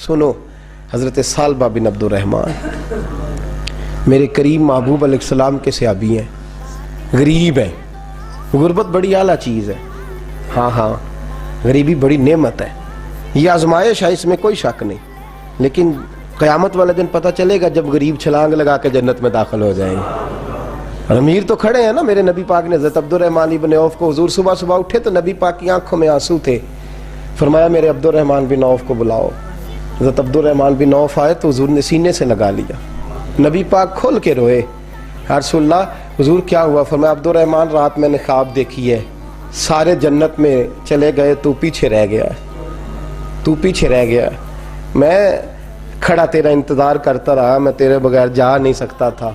سنو، حضرت سالبہ بن عبدالرحمن میرے کریم محبوب علیہ السلام کے صحابی ہیں، غریب ہیں. غربت بڑی اعلیٰ چیز ہے. ہاں غریبی بڑی نعمت ہے، یہ آزمائش ہے، اس میں کوئی شک نہیں. لیکن قیامت والے دن پتہ چلے گا جب غریب چھلانگ لگا کے جنت میں داخل ہو جائیں گے. اور امیر تو کھڑے ہیں نا. میرے نبی پاک نے حضرت عبدالرحمن ابن عوف کو، حضور صبح صبح اٹھے تو نبی پاک کی آنکھوں میں آنسو تھے. فرمایا میرے عبدالرحمن بن عوف کو بلاؤ. حضرت عبدالرحمن بن عوف آئے تو حضور نے سینے سے لگا لیا. نبی پاک کھول کے روئے. یا رسول اللہ، حضور کیا ہوا؟ فرمایا عبدالرحمن رات میں نے خواب دیکھی ہے، سارے جنت میں چلے گئے، تو پیچھے رہ گیا ہے، تو پیچھے رہ گیا ہے. میں کھڑا تیرا انتظار کرتا رہا، میں تیرے بغیر جا نہیں سکتا تھا.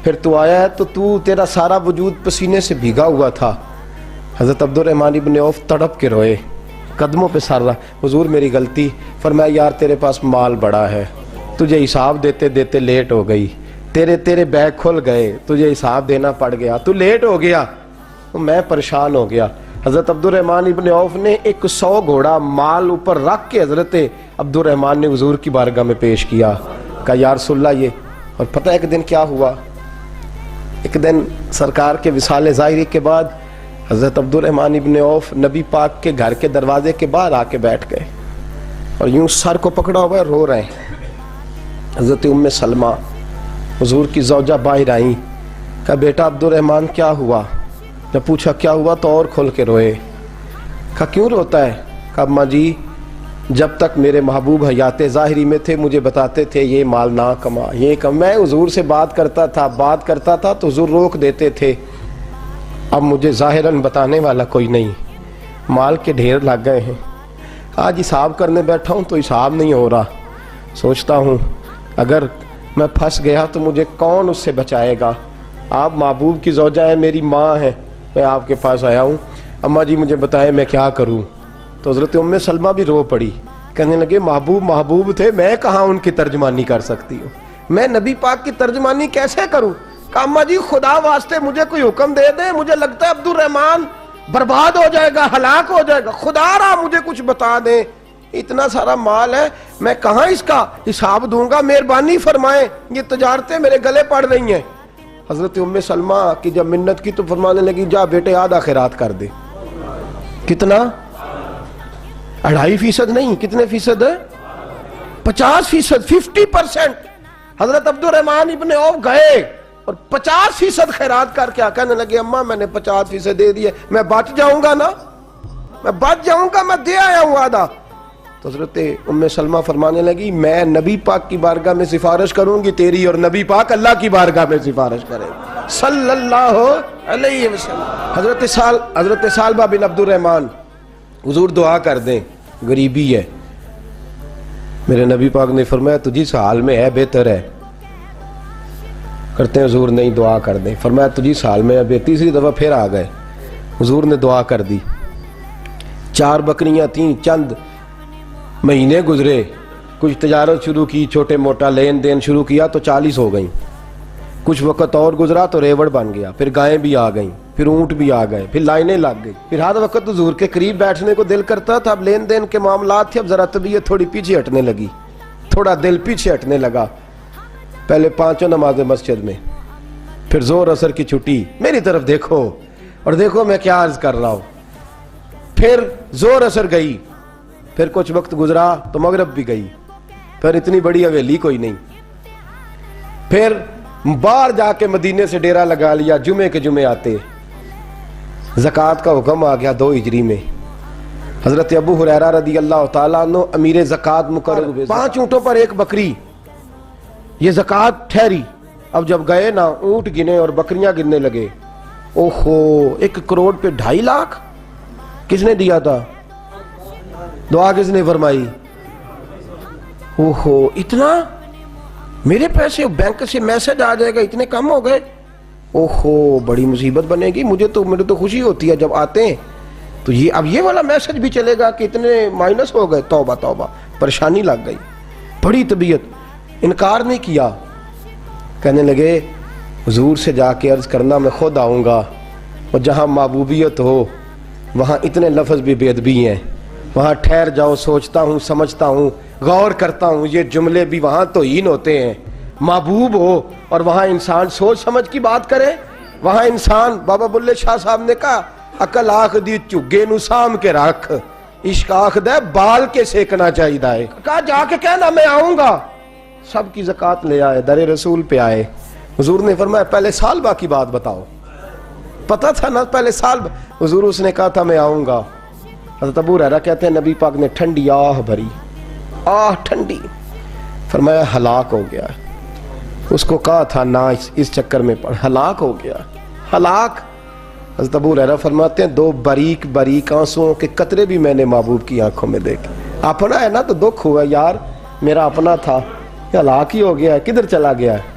پھر تو آیا ہے تو تیرا سارا وجود پسینے سے بھیگا ہوا تھا. حضرت عبدالرحمن ابن عوف تڑپ کے روئے، قدموں پہ سر رہا. حضور میری غلطی. فرمایا یار تیرے پاس مال بڑا ہے، تجھے حساب دیتے دیتے لیٹ ہو گئی، تیرے بیگ کھل گئے، تجھے حساب دینا پڑ گیا، تو لیٹ ہو گیا، تو میں پریشان ہو گیا. حضرت عبدالرحمن ابن عوف نے 100 گھوڑا مال اوپر رکھ کے حضرت عبدالرحمن نے حضور کی بارگاہ میں پیش کیا. کہا یا رسول اللہ یہ. اور پتہ ایک دن کیا ہوا؟ ایک دن سرکار کے وصال ظاہری کے بعد حضرت عبدالرحمن ابن عوف نبی پاک کے گھر کے دروازے کے باہر آ کے بیٹھ گئے اور یوں سر کو پکڑا ہوا ہے، رو رہے ہیں. حضرت ام سلمہ حضور کی زوجہ باہر آئیں. کہا بیٹا عبدالرحمن کیا ہوا؟ جب پوچھا کیا ہوا تو اور کھول کے روئے. کہا کیوں روتا ہے؟ کہا اماں جی جب تک میرے محبوب حیات ظاہری میں تھے مجھے بتاتے تھے یہ مال نہ کما، یہ کم. میں حضور سے بات کرتا تھا تو حضور روک دیتے تھے. اب مجھے ظاہراً بتانے والا کوئی نہیں، مال کے ڈھیر لگ گئے ہیں. آج حساب کرنے بیٹھا ہوں تو حساب نہیں ہو رہا. سوچتا ہوں اگر میں پھنس گیا تو مجھے کون اس سے بچائے گا؟ آپ محبوب کی زوجہ ہیں، میری ماں ہے، میں آپ کے پاس آیا ہوں. اماں جی مجھے بتائے میں کیا کروں؟ تو حضرت ام سلمہ بھی رو پڑی، کہنے لگے محبوب تھے، میں کہاں ان کی ترجمانی کر سکتی ہوں، میں نبی پاک کی ترجمانی کیسے کروں؟ کہا اماں جی خدا واسطے مجھے کوئی حکم دے دیں، مجھے لگتا ہے عبدالرحمن برباد ہو جائے گا، ہلاک ہو جائے گا، خدا را مجھے کچھ بتا دیں. اتنا سارا مال ہے، میں کہاں اس کا حساب دوں گا، مہربانی فرمائیں، یہ تجارتیں میرے گلے پڑ رہی ہیں. حضرت ام سلمہ کی جب منت کی تو فرمانے لگی جا بیٹے آدھا خیرات کر دے. کتنا؟ 2.5% نہیں، کتنے فیصد ہے؟ 50%، 50%. حضرت عبدالرحمن ابن عوف گئے اور 50% خیرات کر کے کہنے لگے اماں میں نے 50% دے دیے، میں بچ جاؤں گا نا، میں بچ جاؤں گا، میں دے آیا ہوں آدھا. تو حضرت ام سلمہ فرمانے لگی میں نبی پاک کی بارگاہ میں سفارش کروں گی تیری، اور نبی پاک اللہ کی بارگاہ میں سفارش کرے صلی اللہ علیہ وسلم. حضرت سالبہ بن عبدالرحمن حضور دعا کر دیں، غریبی ہے. میرے نبی پاک نے فرمایا تجھی اس حال میں ہے بہتر ہے. کرتے ہیں حضور نہیں دعا کر دیں. فرمایا تجھی اس حال میں ہے. تیسری دفعہ پھر آ گئے، حضور نے دعا کر دی. 4 بکریاں تھیں، چند مہینے گزرے، کچھ تجارت شروع کی، چھوٹے موٹا لین دین شروع کیا تو 40 ہو گئیں. کچھ وقت اور گزرا تو ریوڑ بن گیا، پھر گائیں بھی آ گئیں، پھر اونٹ بھی آ گئے، پھر لائنیں لگ گئی. پھر ہر وقت حضور کے قریب بیٹھنے کو دل کرتا تھا. اب لین دین کے معاملات تھے، اب ذرا طبیعت تھوڑی پیچھے ہٹنے لگی، تھوڑا دل پیچھے ہٹنے لگا. پہلے 5 نمازیں مسجد میں، پھر زور اثر کی چھٹی، میری طرف دیکھو اور دیکھو میں کیا عرض کر رہا ہوں. پھر زور اثر گئی، پھر کچھ وقت گزرا تو مغرب بھی گئی، پھر اتنی بڑی حویلی کوئی نہیں. پھر باہر جا کے مدینے سے ڈیرا لگا لیا، جمعے کے جمعے آتے. زکوٰۃ کا حکم آ گیا 2 ہجری میں. حضرت ابو ہریرہ رضی اللہ تعالیٰ عنہ امیر زکوٰۃ مقرر ہوئے. 5 اونٹوں پر 1 بکری، یہ زکوٰۃ ٹھہری. اب جب گئے نا اونٹ گنے اور بکریاں گننے لگے، اوہو 1 کروڑ پہ 2.5 لاکھ کس نے دیا تھا؟ دعا کس نے فرمائی؟ اوہو اتنا، میرے پیسے بینک سے میسج آ جائے گا اتنے کم ہو گئے، اوہو بڑی مصیبت بنے گی. میرے تو خوشی ہوتی ہے جب آتے ہیں تو یہ اب یہ والا میسج بھی چلے گا کہ اتنے مائنس ہو گئے. توبہ توبہ، پریشانی لگ گئی، بڑی طبیعت. انکار نہیں کیا، کہنے لگے حضور سے جا کے عرض کرنا میں خود آؤں گا، اور جہاں محبوبیت ہو وہاں اتنے لفظ بھی بے ادبی ہیں. وہاں ٹھہر جاؤ، سوچتا ہوں، سمجھتا ہوں، غور کرتا ہوں، یہ جملے بھی وہاں توہین ہوتے ہیں۔ محبوب ہو اور وہاں انسان سوچ سمجھ کی بات کرے، وہاں انسان، بابا بلے شاہ صاحب نے کہا عقل آخ دی چگے نو سام کے رکھ، عشق آخ دے بال کے سیکنا چاہیے دائے۔ کہا جا کے کہنا میں آؤں گا۔ سب کی زکوٰۃ لے آئے، در رسول پہ آئے، حضور نے فرمایا پہلے سالبہ کی بات بتاؤ، پتہ تھا نا پہلے سال، حضور اس نے کہا تھا میں آؤں گا۔ حضرت ابو ہریرہ کہتے ہیں نبی پاک نے ٹھنڈی آہ بھری، آہ ٹھنڈی، فرمایا ہلاک ہو گیا۔ اس کو کہا تھا نہ اس چکر میں پڑ، ہلاک ہو گیا، ہلاک۔ حضرت ابو ہریرہ فرماتے ہیں دو باریک باریک آنسوؤں کے قطرے بھی میں نے محبوب کی آنکھوں میں دیکھے۔ اپنا ہے نا تو دکھ ہوا، یار میرا اپنا تھا، ہلاک ہی ہو گیا ہے، کدھر چلا گیا ہے۔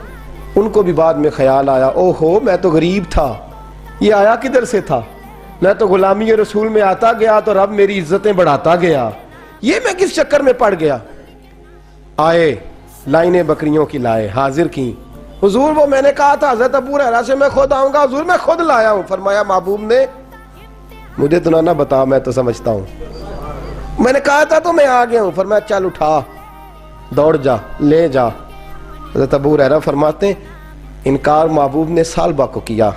ان کو بھی بعد میں خیال آیا، او ہو میں تو غریب تھا، یہ آیا کدھر سے تھا، میں تو غلامی رسول میں آتا گیا تو رب میری عزتیں بڑھاتا گیا، یہ میں کس چکر میں پڑ گیا۔ آئے لائنیں بکریوں کی لائے، حاضر کی، حضور وہ میں نے کہا تھا حضرت ابو ہریرہ سے میں خود آؤں گا، حضور میں خود لایا ہوں۔ فرمایا محبوب نے مجھے تو نہ بتا، میں تو سمجھتا ہوں، میں نے کہا تھا تو میں آ گیا ہوں۔ فرمایا چل اٹھا، دوڑ جا، لے جا۔ حضرت ابو ہریرہ فرماتے ہیں انکار محبوب نے سالبہ کو کیا،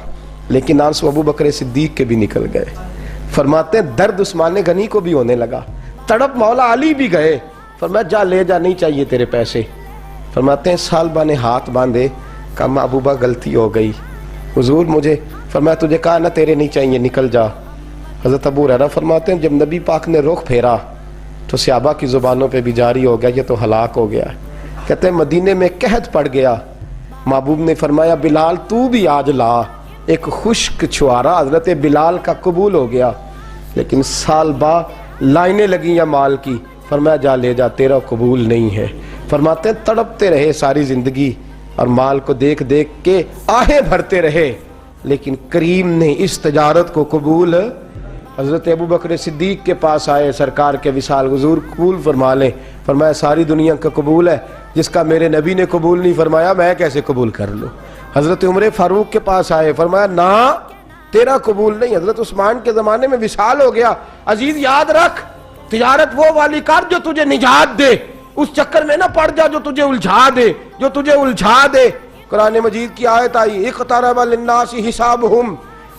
لیکن آنسو ابو بکر صدیق کے بھی نکل گئے۔ فرماتے ہیں درد عثمان غنی کو بھی ہونے لگا، تڑپ مولا علی بھی گئے۔ فرمایا جا لے جا، نہیں چاہیے تیرے پیسے۔ فرماتے ہیں سالبہ نے ہاتھ باندھے، کہا محبوبہ غلطی ہو گئی، حضور مجھے، فرمایا تجھے کہا نا تیرے نہیں چاہیے، نکل جا۔ حضرت ابو ہریرہ فرماتے ہیں جب نبی پاک نے رخ پھیرا تو صحابہ کی زبانوں پہ بھی جاری ہو گیا یہ تو ہلاک ہو گیا۔ کہتے ہیں مدینے میں قحط پڑ گیا، محبوب نے فرمایا بلال تو بھی آج لا، ایک خشک چھوارا حضرت بلال کا قبول ہو گیا، لیکن سالبہ لائنیں لگیں یا مال کی، فرمایا جا لے جا تیرا قبول نہیں ہے۔ فرماتے ہیں تڑپتے رہے ساری زندگی اور مال کو دیکھ دیکھ کے آہیں بھرتے رہے، لیکن کریم نے اس تجارت کو قبول۔ حضرت ابو بکر صدیق کے پاس آئے، سرکار کے وصال، حضور قبول فرما لیں۔ فرمایا ساری دنیا کا قبول ہے، جس کا میرے نبی نے قبول نہیں فرمایا میں کیسے قبول کر لوں۔ حضرت عمر فاروق کے پاس آئے، فرمایا نہ تیرا قبول نہیں۔ حضرت عثمان کے زمانے میں وصال ہو گیا۔ عزیز یاد رکھ، تجارت وہ والی کر جو تجھے نجات دے، اس چکر میں نہ پڑ جا جو تجھے الجھا دے، جو تجھے الجھا دے۔ قرآن مجید کی آیت آئی اقترب للناس حسابہم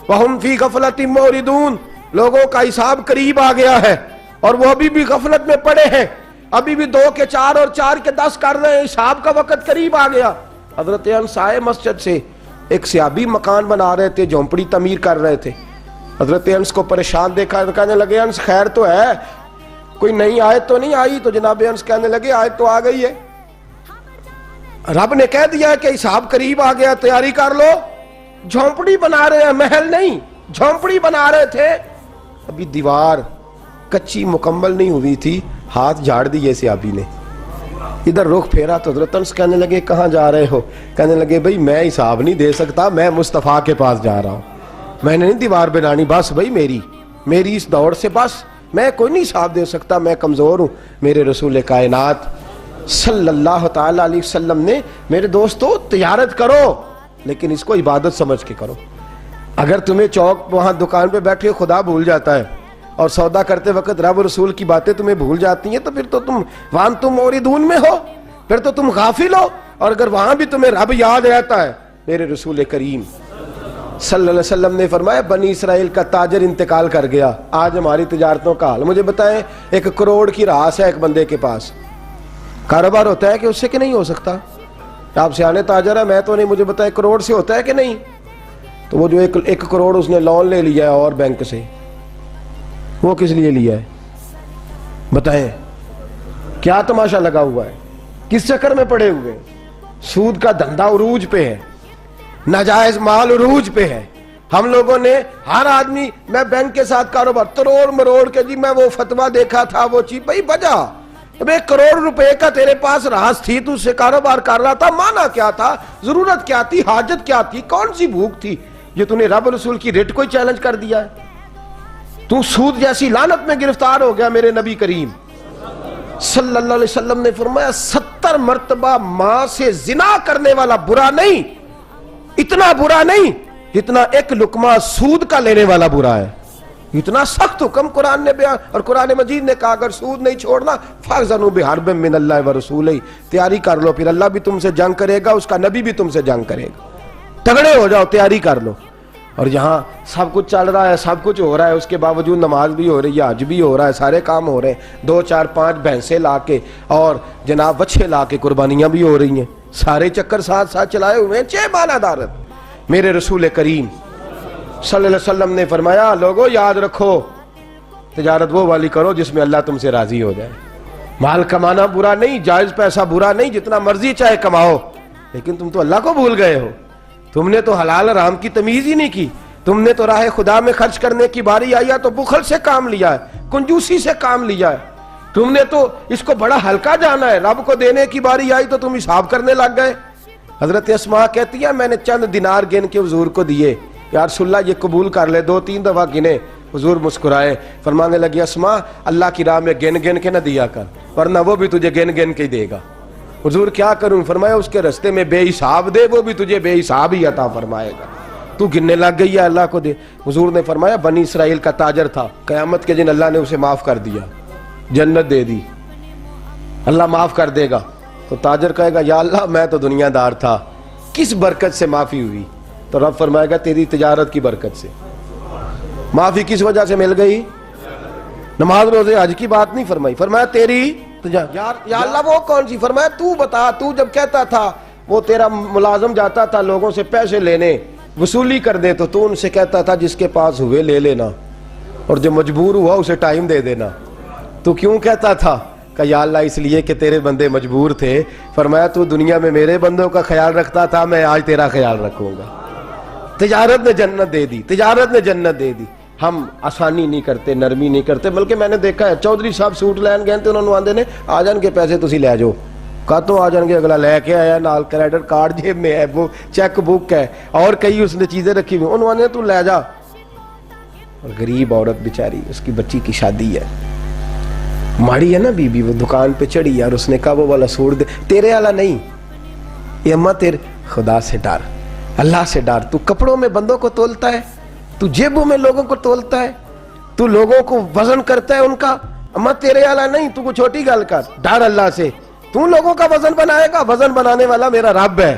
وہم فی غفلۃ معرضون، لوگوں کا حساب قریب آ گیا ہے اور وہ ابھی بھی غفلت میں پڑے ہیں، ابھی بھی 2 کے 4 اور 4 کے 10 کر رہے ہیں، حساب کا وقت قریب آ گیا۔ حضرت انس آئے مسجد سے، ایک صحابی مکان بنا رہے تھے، جھونپڑی تعمیر کر رہے تھے۔ حضرت انس کو پریشان دیکھا، کہنے لگے انس خیر تو ہے، کوئی نئی آیت تو نہیں آئی؟ تو جناب انس کہنے لگے آیت تو آ گئی ہے، رب نے کہہ دیا ہے کہ حساب قریب آ گیا، تیاری کر لو۔ جھونپڑی بنا رہے ہیں، محل نہیں، جھونپڑی بنا رہے تھے، ابھی دیوار کچی مکمل نہیں ہوئی تھی، ہاتھ جھاڑ دیے صحابی نے، ادھر رخ پھیرا تو حضرت انس کہنے لگے کہاں جا رہے ہو؟ کہنے لگے بھئی میں حساب نہیں دے سکتا، میں مصطفیٰ کے پاس جا رہا ہوں، میں نے نہیں دیوار بنانی، بس بھئی میری اس دوڑ سے بس میں کوئی نہیں حساب دے سکتا، میں کمزور ہوں۔ میرے رسول کائنات صلی اللہ تعالیٰ علیہ وسلم نے میرے دوستو تجارت کرو لیکن اس کو عبادت سمجھ کے کرو۔ اگر تمہیں چوک وہاں دکان پہ بیٹھے خدا بھول جاتا ہے اور سودا کرتے وقت رب رسول کی باتیں تمہیں بھول جاتی ہیں تو پھر تو تم وانتم موردون میں ہو، پھر تو تم غافل ہو۔ اور اگر وہاں بھی تمہیں رب یاد رہتا ہے، میرے رسول کریم صلی اللہ علیہ وسلم نے فرمایا بنی اسرائیل کا تاجر انتقال کر گیا، آج ہماری تجارتوں کا حال۔ مجھے بتائیں 1 کروڑ کی راس ہے ایک بندے کے پاس، کاروبار ہوتا ہے کہ اس سے کہ نہیں ہو سکتا؟ آپ سیانے تاجر ہے، میں تو نہیں، مجھے بتائیں کروڑ سے ہوتا ہے کہ نہیں؟ تو وہ جو 1 کروڑ اس نے لون لے لیا ہے اور بینک سے، وہ کس لیے لیا ہے بتائیں؟ کیا تماشا لگا ہوا ہے؟ کس چکر میں پڑے ہوئے؟ سود کا دھندا عروج پہ ہے، ناجائز مال عروج پہ ہے۔ ہم لوگوں نے ہر آدمی، میں بینک کے ساتھ کاروبار تروڑ مروڑ کے، جی میں وہ فتویٰ دیکھا تھا، وہ چیز بھائی بجا، 1 کروڑ روپے کا تیرے پاس راس تھی، تو اس سے کاروبار کر رہا تھا، مانا کیا تھا، ضرورت کیا تھی، حاجت کیا تھی، کون سی بھوک تھی جو تو نے رب رسول کی ریٹ کو ہی چیلنج کر دیا ہے؟ تو سود جیسی لعنت میں گرفتار ہو گیا۔ میرے نبی کریم صلی اللہ علیہ وسلم نے فرمایا 70 مرتبہ ماں سے زنا کرنے والا برا نہیں، اتنا برا نہیں جتنا 1 لقمہ سود کا لینے والا برا ہے۔ اتنا سخت حکم قرآن نے بیان، اور قرآن مجید نے کہا اگر سود نہیں چھوڑنا فَأْذَنُوا بِحَرْبٍ مِّنَ اللَّهِ وَرَسُولِهِ، تیاری کر لو، پھر اللہ بھی تم سے جنگ کرے گا، اس کا نبی بھی تم سے جنگ کرے گا، تگڑے ہو جاؤ، تیاری کر لو۔ اور یہاں سب کچھ چل رہا ہے، سب کچھ ہو رہا ہے، اس کے باوجود نماز بھی ہو رہی ہے، حج بھی ہو رہا ہے، سارے کام ہو رہے ہیں، 2 4 5 بھینسیں لا کے اور جناب بچے لا کے قربانیاں بھی ہو رہی ہیں، سارے چکر ساتھ ساتھ چلائے ہوئے ہیں، 6 ماہ دارت۔ میرے رسول کریم صلی اللہ علیہ وسلم نے فرمایا لوگو یاد رکھو، تجارت وہ والی کرو جس میں اللہ تم سے راضی ہو جائے۔ مال کمانا برا نہیں، جائز پیسہ برا نہیں، جتنا مرضی چاہے کماؤ، لیکن تم تو اللہ کو بھول گئے ہو، تم نے تو حلال حرام کی تمیز ہی نہیں کی، تم نے تو راہ خدا میں خرچ کرنے کی باری آئی ہے تو بخل سے کام لیا ہے، کنجوسی سے کام لیا ہے، تم نے تو اس کو بڑا ہلکا جانا ہے، رب کو دینے کی باری آئی تو تم حساب کرنے لگ گئے۔ حضرت اسماء کہتی ہے میں نے چند دینار گن کے حضور کو دیے، یا رسول اللہ یہ قبول کر لے، 2 3 دفعہ گنے، حضور مسکرائے، فرمانے لگی اسماء اللہ کی راہ میں گن گن کے نہ دیا کر، ورنہ وہ بھی تجھے گن گن کے ہی دے گا۔ حضور کیا کروں؟ فرمایا اس کے رستے میں بے حساب دے، وہ بھی تجھے بے حساب ہی عطا فرمائے گا، تو گننے لگ گئی ہے اللہ کو دے۔ حضور نے فرمایا بنی اسرائیل کا تاجر تھا، قیامت کے دن اللہ نے اسے معاف کر دیا، جنت دے دی، اللہ معاف کر دے گا، تو تاجر کہے گا یا اللہ میں تو دنیا دار تھا، کس برکت سے معافی ہوئی؟ تو رب فرمائے گا تیری تجارت کی برکت سے۔ معافی کس وجہ سے مل گئی؟ نماز روزے حج کی بات نہیں فرمائی، فرمایا تیری یا اللہ وہ کون سی؟ فرمایا تو بتا، تو جب کہتا تھا وہ تیرا ملازم جاتا تھا لوگوں سے پیسے لینے وصولی کر دے تو ان سے کہتا تھا جس کے پاس ہوئے لے لینا، اور جو مجبور ہوا اسے ٹائم دے دینا، تو کیوں کہتا تھا؟ کہ یا اللہ اس لیے کہ تیرے بندے مجبور تھے۔ فرمایا تو دنیا میں میرے بندوں کا خیال رکھتا تھا، میں آج تیرا خیال رکھوں گا۔ تجارت نے جنت دے دی، تجارت نے جنت دے دی۔ ہم آسانی نہیں کرتے، نرمی نہیں کرتے، بلکہ میں نے دیکھا ہے چودھری صاحب سوٹ لین گئے تھے، انہوں نے آندے نے آ جان کے پیسے تسی لے جاؤ، کہا تو آ جان کے، اگلا لے کے آیا، نال کریڈٹ کارڈ جیب میں ہے، وہ چیک بک ہے اور کئی اس نے چیزیں رکھی ہوئی، انہوں نے تو لے جا۔ اور غریب عورت بیچاری، اس کی بچی کی شادی ہے، ماڑی ہے نا بی بی، وہ دکان پہ چڑھی اور اس نے کہا وہ والا سوٹ دے، تیرے والا نہیں، یہ اماں تیرے، خدا سے ڈر، اللہ سے ڈر، تو کپڑوں میں بندوں کو تولتا ہے، تو جیبوں میں لوگوں کو تولتا ہے، تو لوگوں کو وزن کرتا ہے ان کا، اماں تیرے والا نہیں، تو کو چھوٹی گل کر، ڈر اللہ سے، تو لوگوں کا وزن بنائے گا، وزن بنانے والا میرا رب ہے،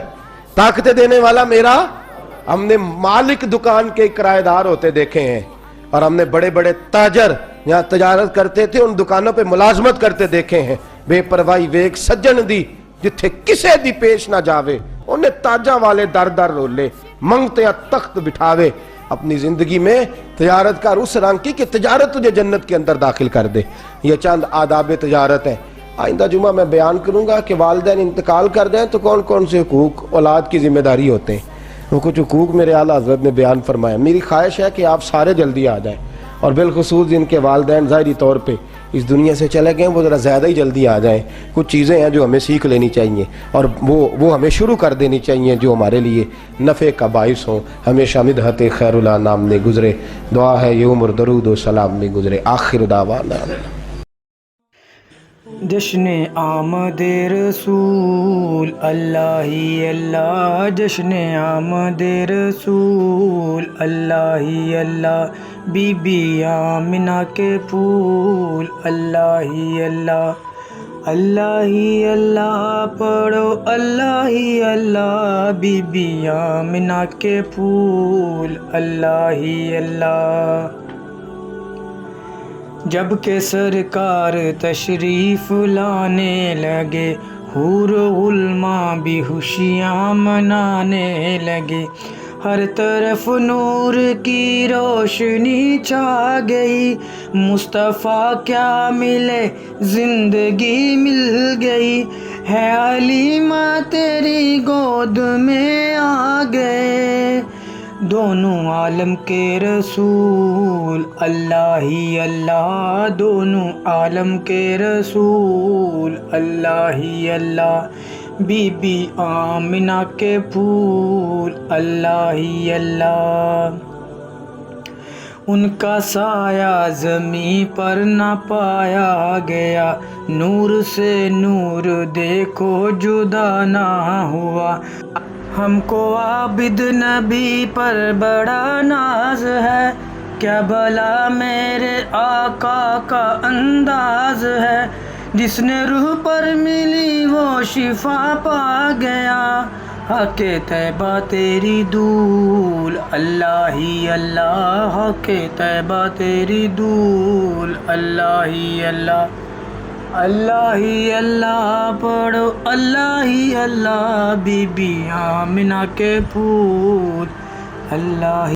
طاقت دینے والا میرا۔ ہم نے مالک دکان کے کرایہ دار ہوتے دیکھے ہیں، اور ہم نے بڑے بڑے تاجر یہاں تجارت کرتے تھے، ان دکانوں پہ ملازمت کرتے دیکھے ہیں، بے پرواہی ویک سجن دی جتھے کسے دی پیش نہ جاوے، انہیں تاجاں والے در در رولے، منگتے تخت بٹھاوے، اپنی زندگی میں تجارت کا اس رنگ کی کہ تجارت تجھے جنت کے اندر داخل کر دے۔ یہ چند آداب تجارت ہیں۔ آئندہ جمعہ میں بیان کروں گا کہ والدین انتقال کر جائیں تو کون کون سے حقوق اولاد کی ذمہ داری ہوتے ہیں، وہ کچھ حقوق میرے اعلیٰ حضرت نے بیان فرمایا۔ میری خواہش ہے کہ آپ سارے جلدی آ جائیں، اور بالخصوص جن کے والدین ظاہری طور پہ اس دنیا سے چلے گئے وہ ذرا زیادہ ہی جلدی آ جائیں۔ کچھ چیزیں ہیں جو ہمیں سیکھ لینی چاہیے، اور وہ ہمیں شروع کر دینی چاہیے جو ہمارے لیے نفع کا باعث ہوں، ہمیشہ مدحت خیر الانام میں گزرے۔ دعا ہے یہ عمر درود و سلام میں گزرے۔ آخر دعوانا جشن آمد رسول اللہ ہی اللہ، جشن آمد رسول اللہ ہی اللہ، بی بی آمنہ کے پھول اللہ ہی اللہ، اللہ ہی اللہ پڑھو اللہ ہی اللہ، بی بی آمنہ کے پھول اللہ ہی اللہ۔ جب کہ سرکار تشریف لانے لگے، حور و غلماں بھی خوشیاں منانے لگے، ہر طرف نور کی روشنی چھا گئی، مصطفیٰ کیا ملے زندگی مل گئی، ہے علیمہ تیری گود میں آ گئے، دونوں عالم کے رسول اللہ ہی اللہ، دونوں عالم کے رسول اللہ ہی اللہ، بی بی آمنہ کے پھول اللہ ہی اللہ۔ ان کا سایہ زمیں پر نہ پایا گیا، نور سے نور دیکھو جدا نہ ہوا، ہم کو عابد نبی پر بڑا ناز ہے، کیا بھلا میرے آقا کا انداز ہے، جس نے روح پر ملی وہ شفا پا گیا، حق طیبہ تیری دول اللہ ہی اللہ، حق طیبہ تیری دول اللہ ہی اللہ، اللہ ہی اللہ پڑھو اللہ ہی اللہ، بی بی آمنہ کے پھول اللہ ہی